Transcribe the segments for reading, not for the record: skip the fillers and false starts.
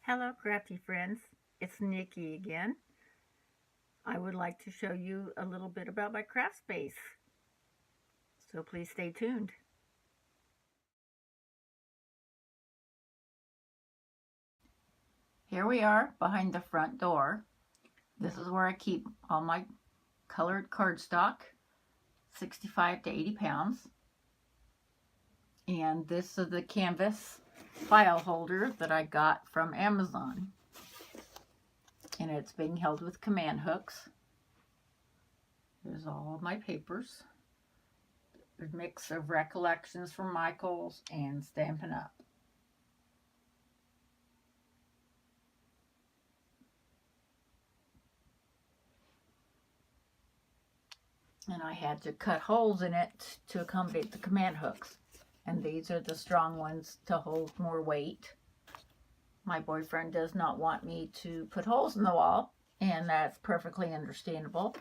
Hello, crafty friends. It's Nikki again. I would like to show you a little bit about my craft space, so please stay tuned. Here we are behind the front door. This is where I keep all my colored cardstock, 65 to 80 pounds. And this is the canvas file holder that I got from Amazon. And it's being held with command hooks. Here's all my papers. A mix of recollections from Michael's and Stampin' Up. And I had to cut holes in it to accommodate the command hooks. And these are the strong ones to hold more weight. My boyfriend does not want me to put holes in the wall, and that's perfectly understandable.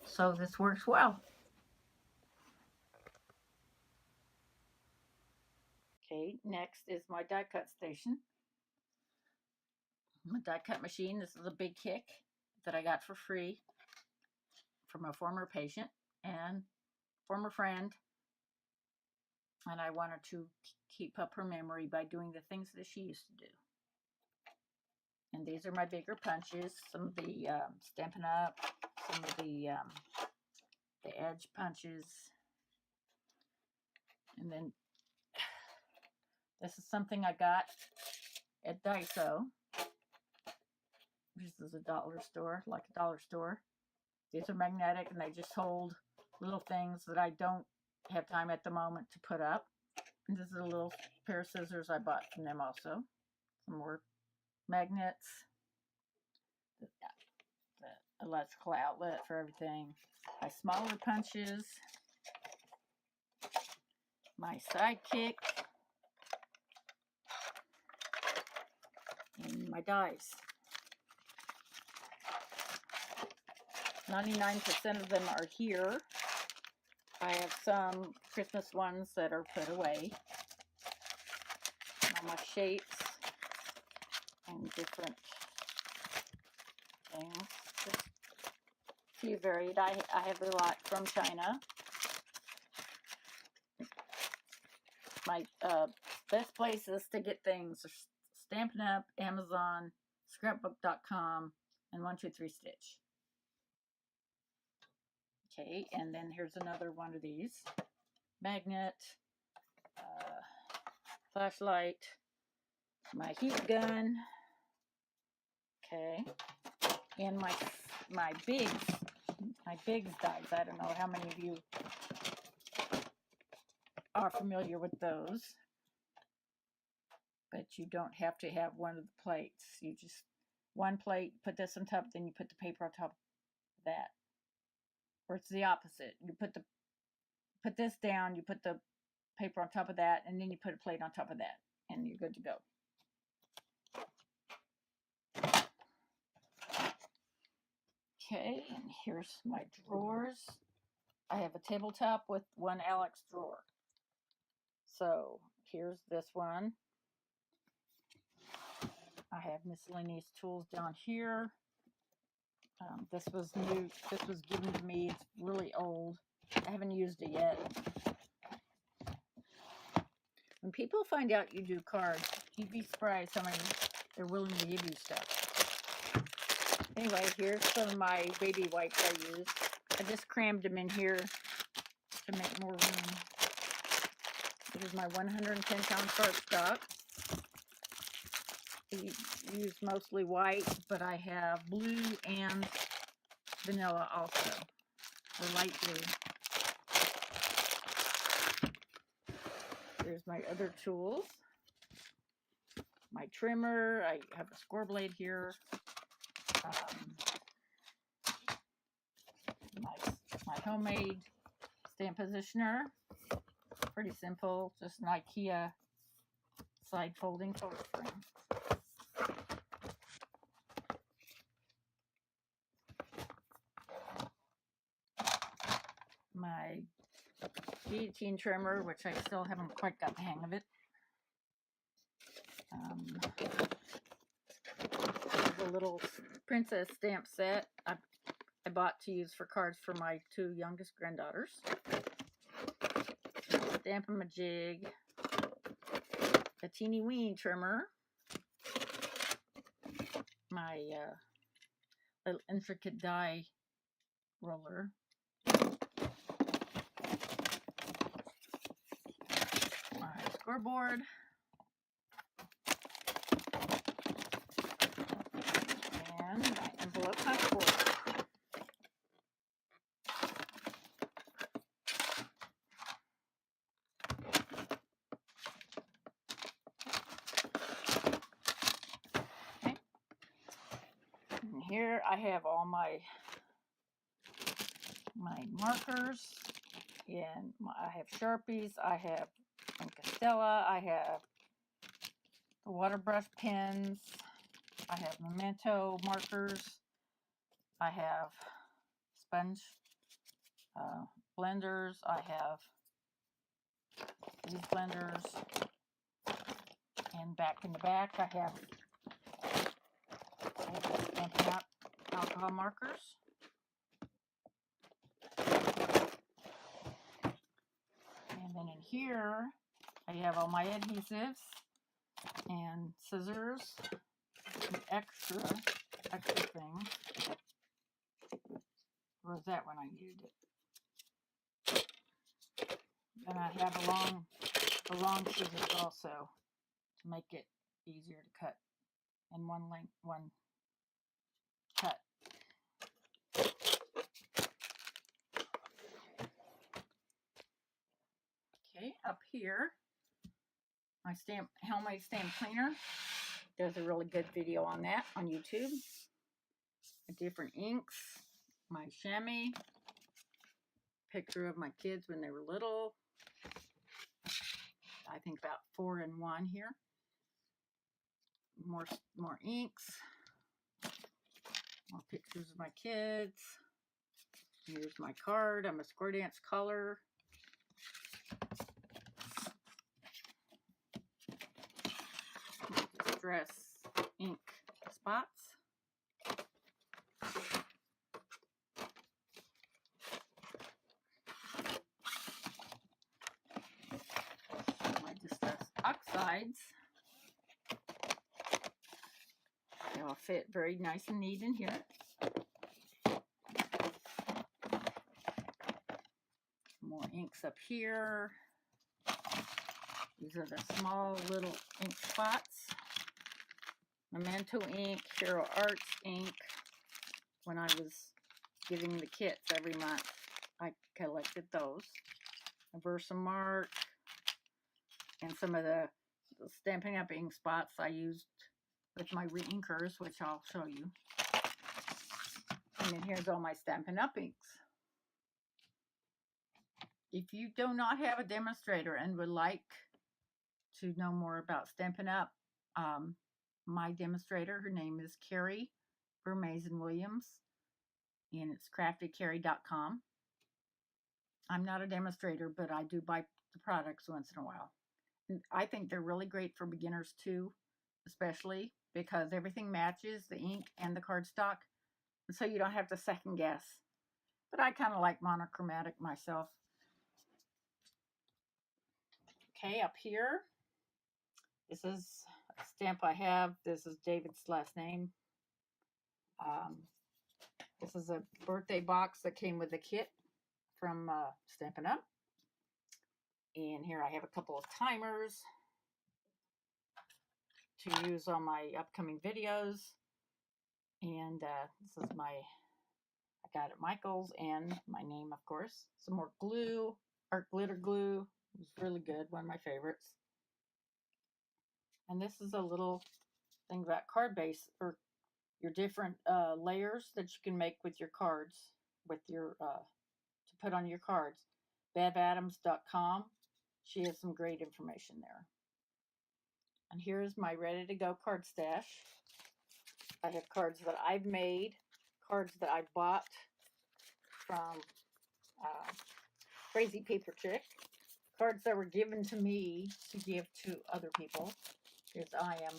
So this works well. Okay, next is my die cut station. My die cut machine. This is a big kick that I got for free from a former patient and former friend. And I wanted to keep up her memory by doing the things that she used to do. And these are my bigger punches, some of the Stampin' Up, some of the edge punches. And then this is something I got at Daiso. This is a dollar store, like a dollar store. These are magnetic and they just hold little things that I don't have time at the moment to put up. And this is a little pair of scissors I bought from them also. Some more magnets. The electrical outlet for everything. My smaller punches. My sidekick. And my dies. 99% of them are here. I have some Christmas ones that are put away. All my shapes and different things. Just a few varied. I have a lot from China. My best places to get things are Stampin' Up, Amazon, Scrapbook.com, and 123 Stitch. Okay, and then here's another one of these. Magnet, flashlight, my heat gun, okay, and my bigs dies. I don't know how many of you are familiar with those, but you don't have to have one of the plates. You just, one plate, put this on top, then you put the paper on top of that. Or it's the opposite. You put this down, you put the paper on top of that, and then you put a plate on top of that, and you're good to go. Okay, and here's my drawers. I have a tabletop with one Alex drawer. So here's this one. I have miscellaneous tools down here. This was new. This was given to me. It's really old. I haven't used it yet. When people find out you do cards, you'd be surprised how many they're willing to give you stuff. Anyway, here's some of my baby wipes I use. I just crammed them in here to make more room. This is my 110-pound cardstock. I use mostly white, but I have blue and vanilla also, or light blue. Here's my other tools. My trimmer. I have a score blade here. My homemade stamp positioner. Pretty simple, just an IKEA side folding photo frame. My guillotine trimmer, which I still haven't quite got the hang of it. a little princess stamp set I bought to use for cards for my 2 youngest granddaughters. Stamp-a-ma-jig, a teeny weeny trimmer, my little intricate die roller, my scoreboard, and my envelope passport. Okay. And here I have all my markers, and I have Sharpies, I have Castella, I have the water brush pens, I have memento markers, I have sponge blenders, I have these blenders, and back in the back I have Stampin' Up! Alcohol markers. And then in here I have all my adhesives and scissors, and extra things. Where was that when I needed it? And I have a long scissors also to make it easier to cut in one cut. Okay, up here, my homemade stamp cleaner. There's a really good video on that on YouTube. Different inks, my chamois, picture of my kids when they were little. I think about 4 in 1 here. More inks, more pictures of my kids. Here's my card. I'm a square dance color. Distress ink spots. My distress oxides. They all fit very nice and neat in here. More inks up here. These are the small little ink spots. Memento ink, Hero Arts ink. When I was giving the kits every month, I collected those. A Versamark, and some of the Stampin' Up! Ink spots I used with my re-inkers, which I'll show you. And then here's all my Stampin' Up! Inks. If you do not have a demonstrator and would like to know more about Stampin' Up!, my demonstrator, her name is Carrie Vermazen Williams, and it's craftycarrie.com. I'm not a demonstrator, but I do buy the products once in a while. And I think they're really great for beginners too, especially because everything matches the ink and the cardstock, and so you don't have to second guess. But I kind of like monochromatic myself. Okay, up here, this is a stamp I have. This is David's last name. This is a birthday box that came with a kit from Stampin' Up! And here I have a couple of timers to use on my upcoming videos. And this is I got at Michael's, and my name, of course. Some more glue, art glitter glue. It was really good, one of my favorites. And this is a little thing about card base, or your different layers that you can make with your cards, with your to put on your cards. BevAdams.com. She has some great information there. And here's my ready to go card stash. I have cards that I've made, cards that I bought from Crazy Paper Chick, cards that were given to me to give to other people. Because I am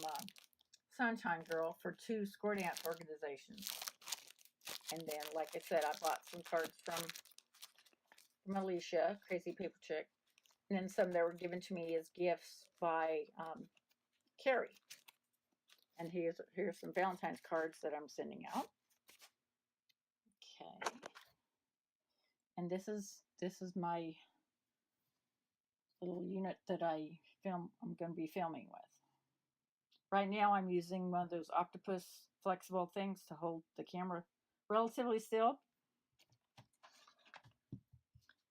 Sunshine Girl for 2 score dance organizations. And then, like I said, I bought some cards from Alicia, Crazy Paper Chick. And then some that were given to me as gifts by Carrie. And here's some Valentine's cards that I'm sending out. Okay. And this is my little unit that I'm going to be filming with. Right now I'm using one of those octopus flexible things to hold the camera relatively still.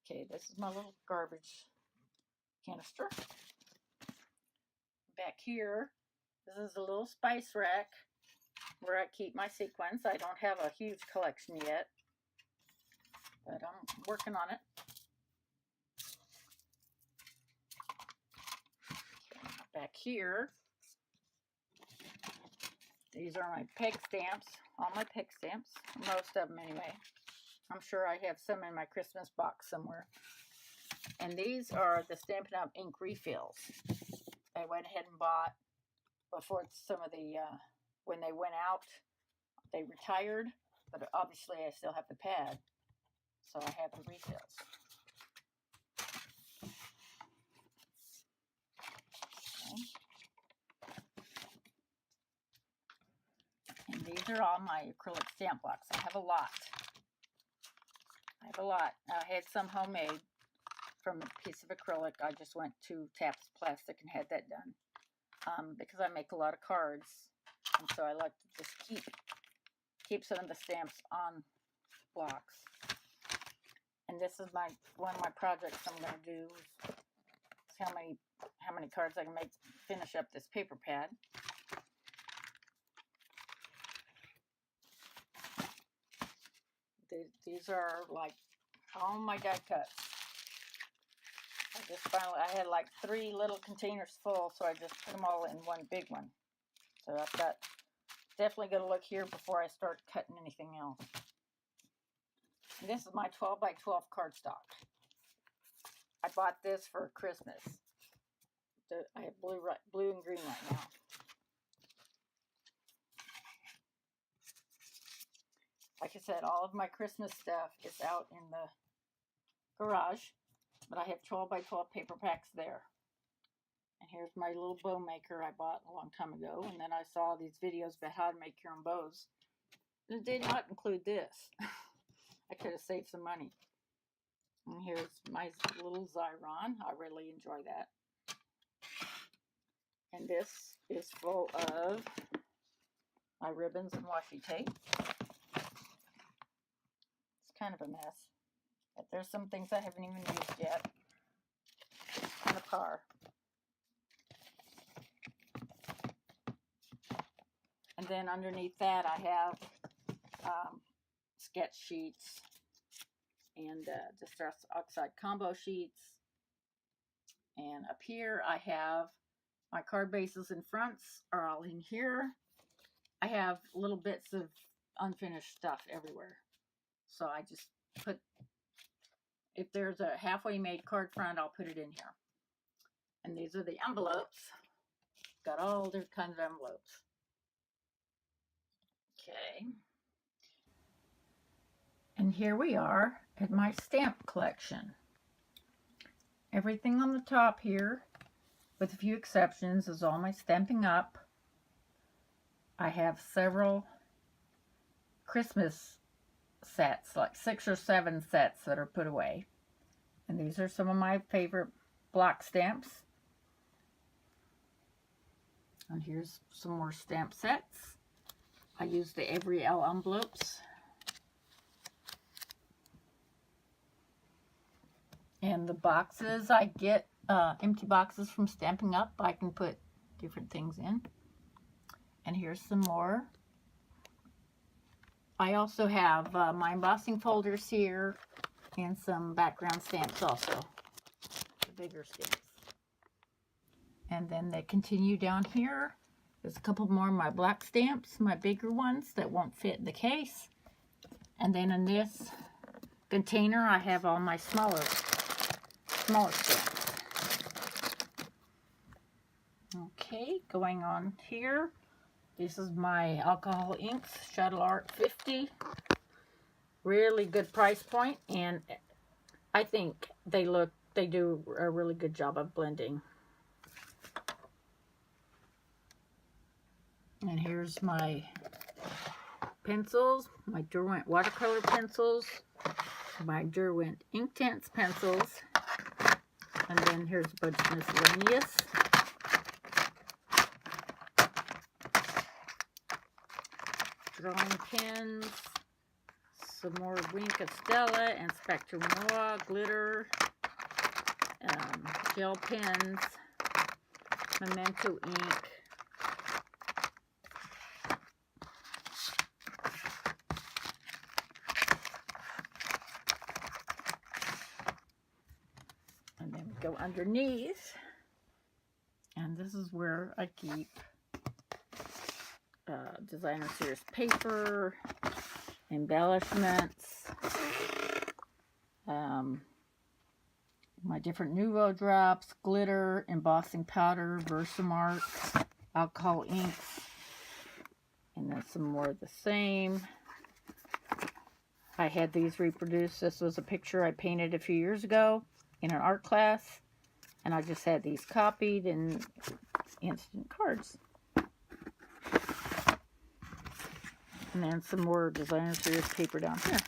Okay, this is my little garbage canister. Back here, this is a little spice rack where I keep my sequins. I don't have a huge collection yet, but I'm working on it. Okay, back here, these are my peg stamps, all my peg stamps, most of them anyway. I'm sure I have some in my Christmas box somewhere. And these are the Stampin' Up! Ink refills. I went ahead and bought before some of the, when they went out, they retired, but obviously I still have the pad, so I have the refills. Okay. And these are all my acrylic stamp blocks. I have a lot. I had some homemade from a piece of acrylic. I just went to Taps Plastic and had that done. Because I make a lot of cards, and so I like to just keep some of the stamps on blocks. And this is one of my projects I'm going to do is how many cards I can finish up this paper pad. These are like all my die cuts. I had like 3 little containers full, so I just put them all in one big one. So I've got, definitely going to look here before I start cutting anything else. And this is my 12 by 12 cardstock. I bought this for Christmas. I have blue and green right now. Like I said, all of my Christmas stuff is out in the garage. But I have 12 by 12 paper packs there. And here's my little bow maker I bought a long time ago. And then I saw these videos about how to make your own bows. It did not include this. I could have saved some money. And here's my little Xyron. I really enjoy that. And this is full of my ribbons and washi tape. It's kind of a mess. But there's some things I haven't even used yet. It's kind of par. And then underneath that I have sketch sheets and distress oxide combo sheets. And up here I have my card bases and fronts are all in here. I have little bits of unfinished stuff everywhere. So I just put, if there's a halfway made card front, I'll put it in here. And these are the envelopes. Got all different kinds of envelopes. Okay. And here we are at my stamp collection. Everything on the top here, with a few exceptions, is all my Stampin' Up! I have several Christmas sets, like 6 or 7 sets that are put away. And these are some of my favorite block stamps. And here's some more stamp sets. I use the Avery L envelopes. And the boxes, I get empty boxes from Stampin' Up! I can put different things in. And here's some more. I also have my embossing folders here and some background stamps also, the bigger stamps. And then they continue down here. There's a couple more of my black stamps, my bigger ones that won't fit in the case. And then in this container, I have all my smaller stamps. Okay, going on here. This is my alcohol inks, Shuttle Art 50. Really good price point, and I think they do a really good job of blending. And here's my pencils, my Derwent watercolor pencils, my Derwent Inktense pencils, and then here's a bunch of miscellaneous. Drawing pins, some more Wink of Stella and Spectrum Noir glitter, gel pens, Memento ink, and then we go underneath, and this is where I keep designer series paper, embellishments, my different Nouveau drops, glitter, embossing powder, Versamark, alcohol inks, and then some more of the same. I had these reproduced. This was a picture I painted a few years ago in an art class, and I just had these copied in instant cards. And then some more designer series paper down here.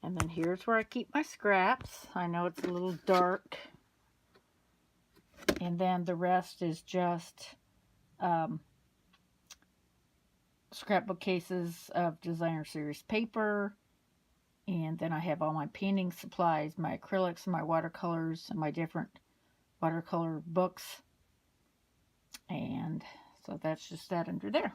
And then here's where I keep my scraps. I know it's a little dark. And then the rest is just scrapbook cases of designer series paper. And then I have all my painting supplies, my acrylics, my watercolors, and my different watercolor books. And so that's just that under there.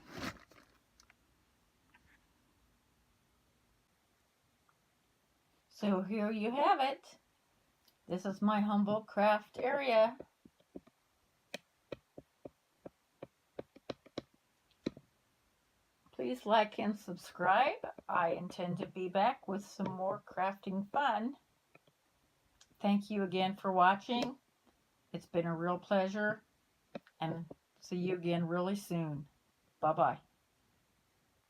So here you have it. This is my humble craft area. Please like and subscribe. I intend to be back with some more crafting fun. Thank you again for watching. It's been a real pleasure, and see you again really soon. Bye-bye.